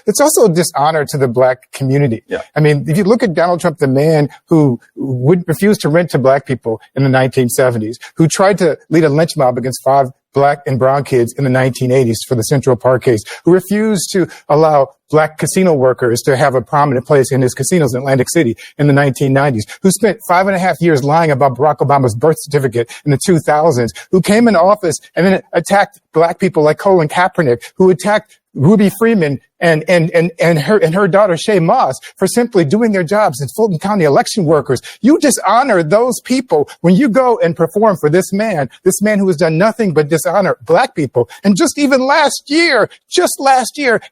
It's also a dishonor to the black community. Yeah. I mean, if you look at Donald Trump, the man who would refuse to rent to black people in the 1970s, who tried to lead a lynch mob against 5 black and brown kids in the 1980s for the Central Park case, who refused to allow black casino workers to have a prominent place in his casinos in Atlantic City in the 1990s, who spent 5.5 years lying about Barack Obama's birth certificate in the 2000s, who came into office and then attacked black people like Colin Kaepernick, who attacked Ruby Freeman and her daughter Shay Moss for simply doing their jobs as Fulton County election workers. You dishonor those people when you go and perform for this man who has done nothing but dishonor black people. And just last year,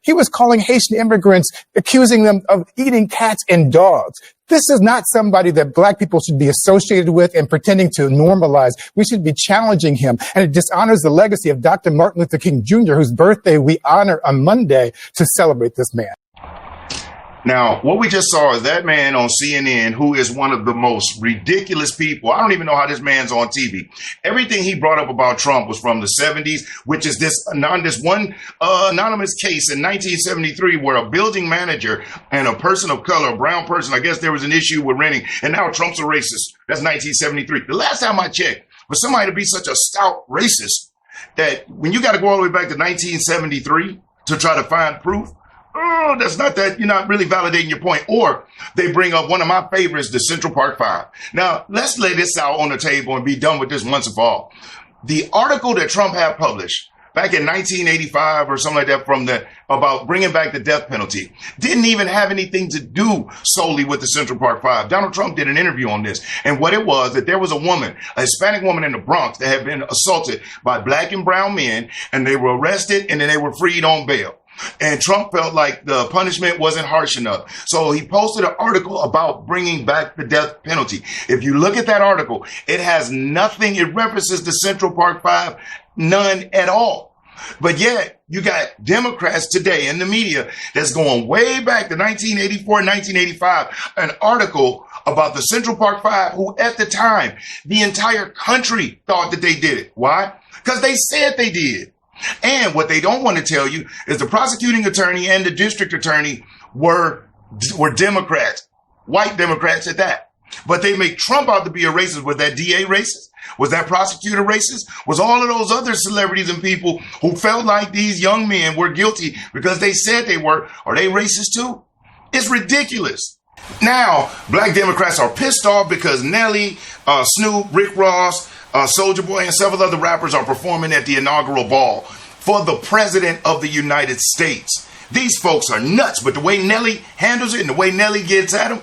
he was calling Haitian immigrants, accusing them of eating cats and dogs. This is not somebody that black people should be associated with and pretending to normalize. We should be challenging him. And it dishonors the legacy of Dr. Martin Luther King Jr., whose birthday we honor on Monday, to celebrate this man. Now, what we just saw is that man on CNN, who is one of the most ridiculous people. I don't even know how this man's on TV. Everything he brought up about Trump was from the 70s, which is this one anonymous case in 1973 where a building manager and a person of color, a brown person, I guess there was an issue with renting, and now Trump's a racist. That's 1973. The last time I checked, for somebody to be such a stout racist that when you got to go all the way back to 1973 to try to find proof, oh, that's not that. You're not really validating your point. Or they bring up one of my favorites, the Central Park 5. Now, let's lay this out on the table and be done with this once and for all. The article that Trump had published back in 1985 or something like that about bringing back the death penalty didn't even have anything to do solely with the Central Park 5. Donald Trump did an interview on this. And what it was, that there was a woman, a Hispanic woman in the Bronx that had been assaulted by black and brown men, and they were arrested and then they were freed on bail. And Trump felt like the punishment wasn't harsh enough. So he posted an article about bringing back the death penalty. If you look at that article, it has nothing. It references the Central Park 5, none at all. But yet you got Democrats today in the media that's going way back to 1984, 1985, an article about the Central Park 5, who at the time, the entire country thought that they did it. Why? Because they said they did. And what they don't want to tell you is the prosecuting attorney and the district attorney were Democrats, white Democrats at that. But they make Trump out to be a racist. Was that DA racist? Was that prosecutor racist? Was all of those other celebrities and people who felt like these young men were guilty because they said they were, are they racist too? It's ridiculous. Now, black Democrats are pissed off because Nelly, Snoop, Rick Ross, Soulja Boy, and several other rappers are performing at the inaugural ball for the president of the United States. These folks are nuts, but the way Nelly handles it and the way Nelly gets at them,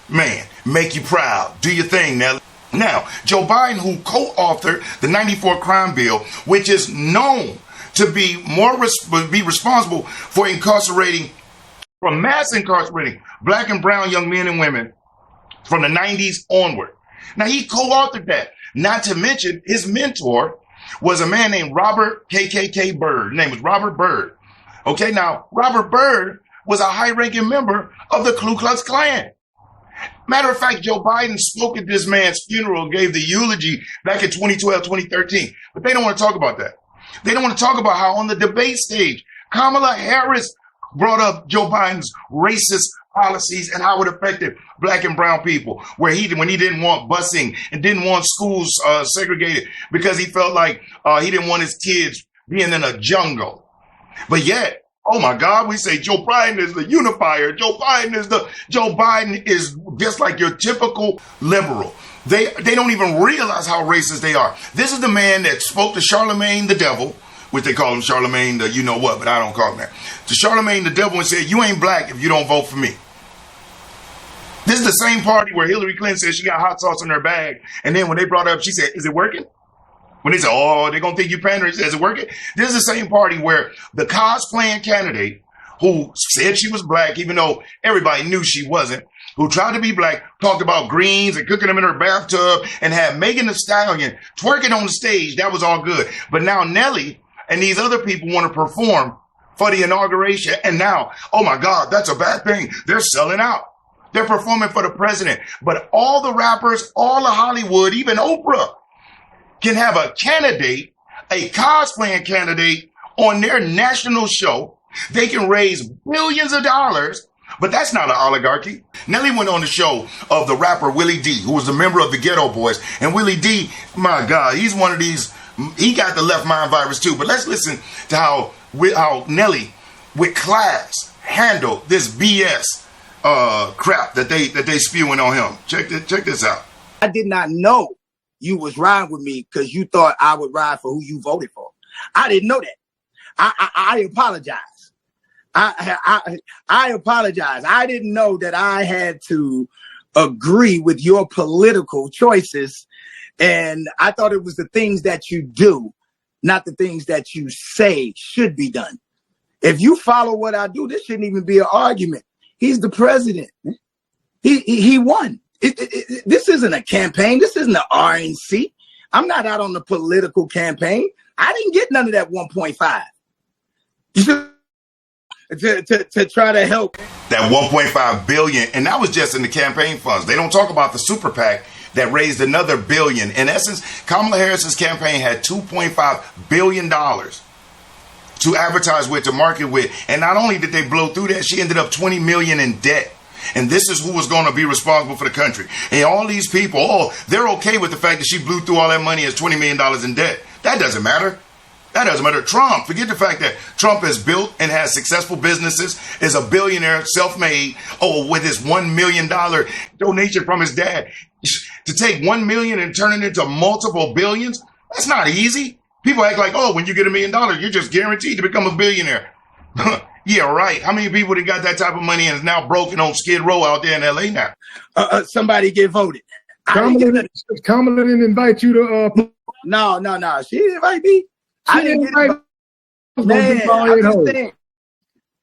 man, make you proud. Do your thing, Nelly. Now, Joe Biden, who co-authored the 94 crime bill, which is known to be responsible for mass incarcerating black and brown young men and women from the 90s onward. Now, he co-authored that. Not to mention, his mentor was a man named Robert KKK Byrd. His name was Robert Byrd. Okay, now, Robert Byrd was a high-ranking member of the Ku Klux Klan. Matter of fact, Joe Biden spoke at this man's funeral, gave the eulogy back in 2012, 2013. But they don't want to talk about that. They don't want to talk about how on the debate stage, Kamala Harris brought up Joe Biden's racist policies and how it affected black and brown people, when he didn't want busing and didn't want schools segregated because he felt like he didn't want his kids being in a jungle. But yet, oh my God, we say Joe Biden is the unifier. Joe Biden is just like your typical liberal. They don't even realize how racist they are. This is the man that spoke to Charlemagne the devil, which they call him Charlemagne the you know what, but I don't call him that. To Charlemagne the devil and said, you ain't black if you don't vote for me. This is the same party where Hillary Clinton said she got hot sauce in her bag. And then when they brought it up, she said, is it working? When they said, oh, they're going to think you pandering, she said, is it working? This is the same party where the cosplaying candidate who said she was black, even though everybody knew she wasn't, who tried to be black, talked about greens and cooking them in her bathtub and had Megan Thee Stallion twerking on the stage. That was all good. But now Nelly and these other people want to perform for the inauguration. And now, oh my God, that's a bad thing. They're selling out. They're performing for the president. But all the rappers, all of Hollywood, even Oprah, can have a candidate, a cosplaying candidate on their national show They can raise billions of dollars, but that's not an oligarchy. Nelly went on the show of the rapper Willie D, who was a member of the Ghetto Boys. And Willie D, my God, he's one of these, he got the left mind virus too. But let's listen to how Nelly, with class, handled this BS crap that they spewing on him. Check this out. I did not know you was riding with me because you thought I would ride for who you voted for. I didn't know that. I apologize. I apologize. I didn't know that I had to agree with your political choices. And I thought it was the things that you do, not the things that you say should be done. If you follow what I do, this shouldn't even be an argument. He's the president. He won. This isn't a campaign. This isn't an RNC. I'm not out on the political campaign. I didn't get none of that 1.5. To try to help. That 1.5 billion, and that was just in the campaign funds. They don't talk about the super PAC that raised another billion. In essence, Kamala Harris's campaign had $2.5 billion to advertise with, to market with. And not only did they blow through that, she ended up $20 million in debt. And this is who was going to be responsible for the country. And all these people, they're okay with the fact that she blew through all that money as $20 million in debt. That doesn't matter. That doesn't matter. Trump, forget the fact that Trump has built and has successful businesses, is a billionaire, self-made, with his $1 million donation from his dad. To take $1 million and turn it into multiple billions, that's not easy. People act like, when you get $1 million, you're just guaranteed to become a billionaire. Yeah, right. How many people that got that type of money and is now broken on Skid Row out there in LA now? Somebody get voted. Kamala didn't invite you to. No. She didn't invite me. I didn't get invited. Man, I'm just saying.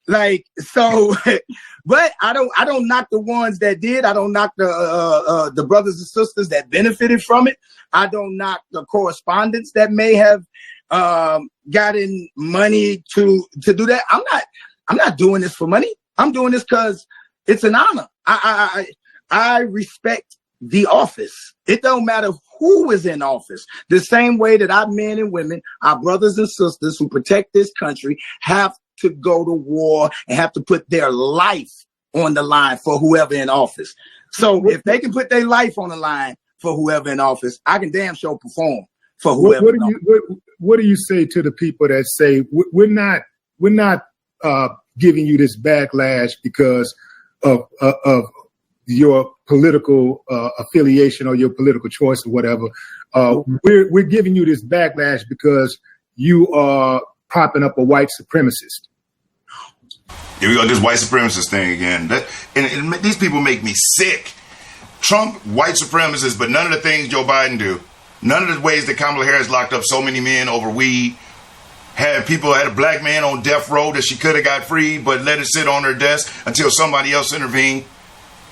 Like, so, but I don't knock the ones that did. I don't knock the brothers and sisters that benefited from it. I don't knock the correspondents that may have gotten money to do that. I'm not doing this for money. I'm doing this because it's an honor. I respect the office. It don't matter who is in office. The same way that our men and women, our brothers and sisters who protect this country, have to go to war and have to put their life on the line for whoever in office. So if they can put their life on the line for whoever in office, I can damn sure perform for whoever. What do you say to the people that say we're not giving you this backlash because of your political affiliation or your political choice or whatever? We're giving you this backlash because you are propping up a white supremacist. Here we go, this white supremacist thing again. And these people make me sick. Trump, white supremacist, but none of the things Joe Biden do. None of the ways that Kamala Harris locked up so many men over weed. Had a black man on death row that she could have got free, but let it sit on her desk until somebody else intervened.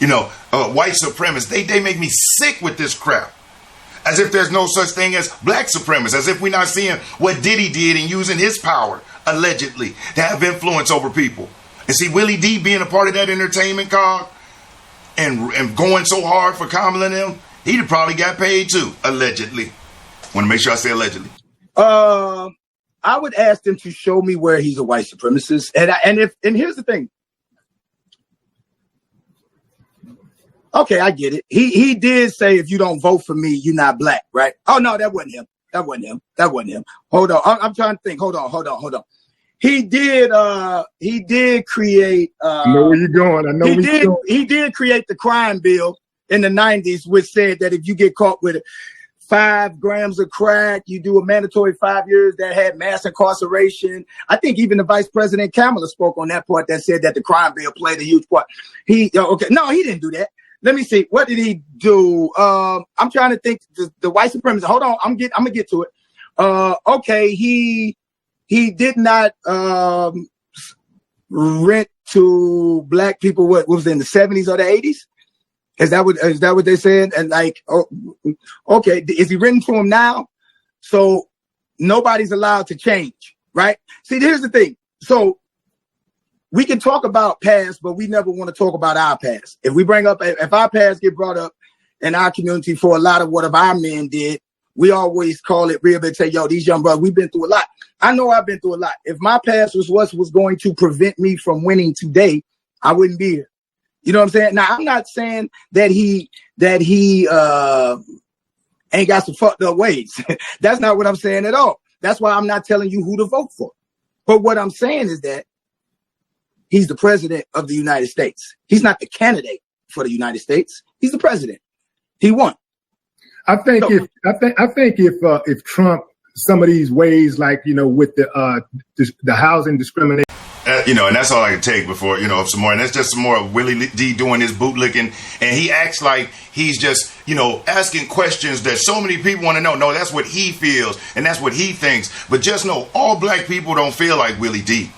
White supremacists, they make me sick with this crap. As if there's no such thing as black supremacists, as if we're not seeing what Diddy did and using his power, allegedly, to have influence over people. And see, Willie D being a part of that entertainment cog and going so hard for Kamala and them, he'd have probably got paid too, allegedly. Want to make sure I say allegedly. I would ask them to show me where he's a white supremacist. And here's the thing. Okay, I get it. He did say, if you don't vote for me, you're not black, right? Oh, no, that wasn't him. That wasn't him. Hold on. I'm trying to think. Hold on. He did create. I know where you're going. He did create the crime bill in the 90s, which said that if you get caught with 5 grams of crack, you do a mandatory 5 years. That had mass incarceration. I think even the Vice President Kamala spoke on that part that said that the crime bill played a huge part. No, he didn't do that. Let me see. What did he do? I'm trying to think. The white supremacist. Hold on. I'm gonna get to it. Okay. He did not rent to black people. What was it, in the 70s or the 80s? Is that what they said? And okay. Is he renting to him now? So nobody's allowed to change, right? See, here's the thing. So we can talk about past, but we never want to talk about our past. If our past get brought up in our community for a lot of what our men did, we always call it real and say, yo, these young brothers, we've been through a lot. I know I've been through a lot. If my past was what was going to prevent me from winning today, I wouldn't be here. You know what I'm saying? Now, I'm not saying that he ain't got some fucked up ways. That's not what I'm saying at all. That's why I'm not telling you who to vote for. But what I'm saying is that he's the president of the United States. He's not the candidate for the United States. He's the president. He won. I think if Trump, some of these ways, like, you know, with the housing discrimination. And that's all I can take before, some more. And that's just some more of Willie D doing his bootlicking. And he acts like he's just, asking questions that so many people want to know. No, that's what he feels and that's what he thinks. But just know, all black people don't feel like Willie D.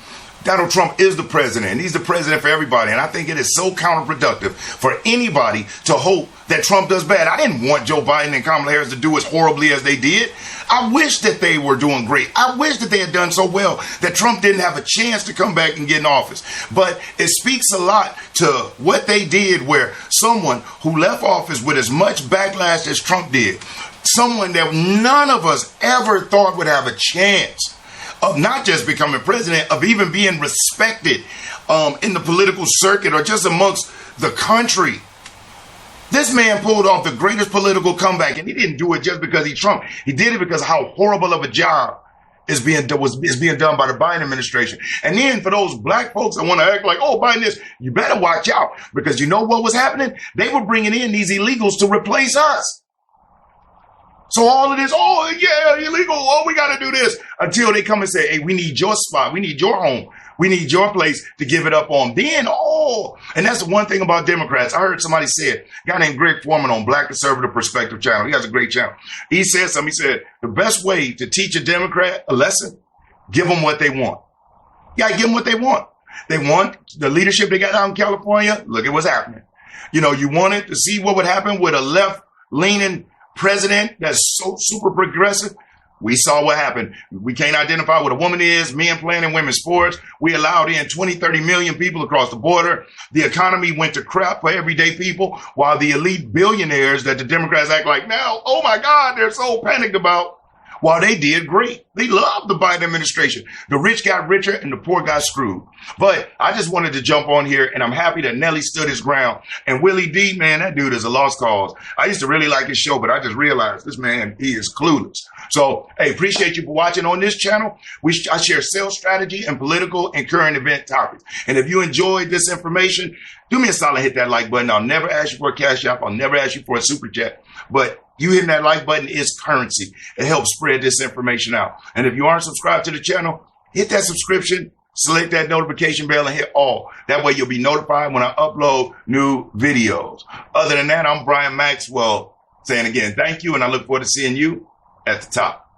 Donald Trump is the president, and he's the president for everybody. And I think it is so counterproductive for anybody to hope that Trump does bad. I didn't want Joe Biden and Kamala Harris to do as horribly as they did. I wish that they were doing great. I wish that they had done so well that Trump didn't have a chance to come back and get in office. But it speaks a lot to what they did, where someone who left office with as much backlash as Trump did, someone that none of us ever thought would have a chance of not just becoming president, of even being respected in the political circuit or just amongst the country. This man pulled off the greatest political comeback, and he didn't do it just because he's Trump. He did it because of how horrible of a job is being done by the Biden administration. And then for those black folks that want to act like, oh, Biden this, you better watch out, because you know what was happening? They were bringing in these illegals to replace us. So all of this, oh, yeah, illegal, oh, we got to do this, until they come and say, hey, we need your spot, we need your home, we need your place to give it up on. Then, and that's the one thing about Democrats. I heard somebody say it, a guy named Greg Foreman on Black Conservative Perspective channel. He has a great channel. He said something, he said, the best way to teach a Democrat a lesson, give them what they want. You got to give them what they want. They want the leadership they got out in California. Look at what's happening. You wanted to see what would happen with a left-leaning president that's so super progressive. We saw what happened. We can't identify what a woman is, men playing in women's sports. We allowed in 20, 30 million people across the border. The economy went to crap for everyday people, while the elite billionaires that the Democrats act like now, oh my God, they're so panicked about, while they did great. They loved the Biden administration. The rich got richer and the poor got screwed. But I just wanted to jump on here, and I'm happy that Nelly stood his ground. And Willie D, man, that dude is a lost cause. I used to really like his show, but I just realized this man, he is clueless. So, hey, appreciate you for watching on this channel. I share sales strategy and political and current event topics. And if you enjoyed this information, do me a solid, hit that like button. I'll never ask you for a cash app. I'll never ask you for a super chat. But you hitting that like button is currency. It helps spread this information out. And if you aren't subscribed to the channel, hit that subscription, select that notification bell, and hit all. That way you'll be notified when I upload new videos. Other than that, I'm Brian Maxwell saying again, thank you, and I look forward to seeing you at the top.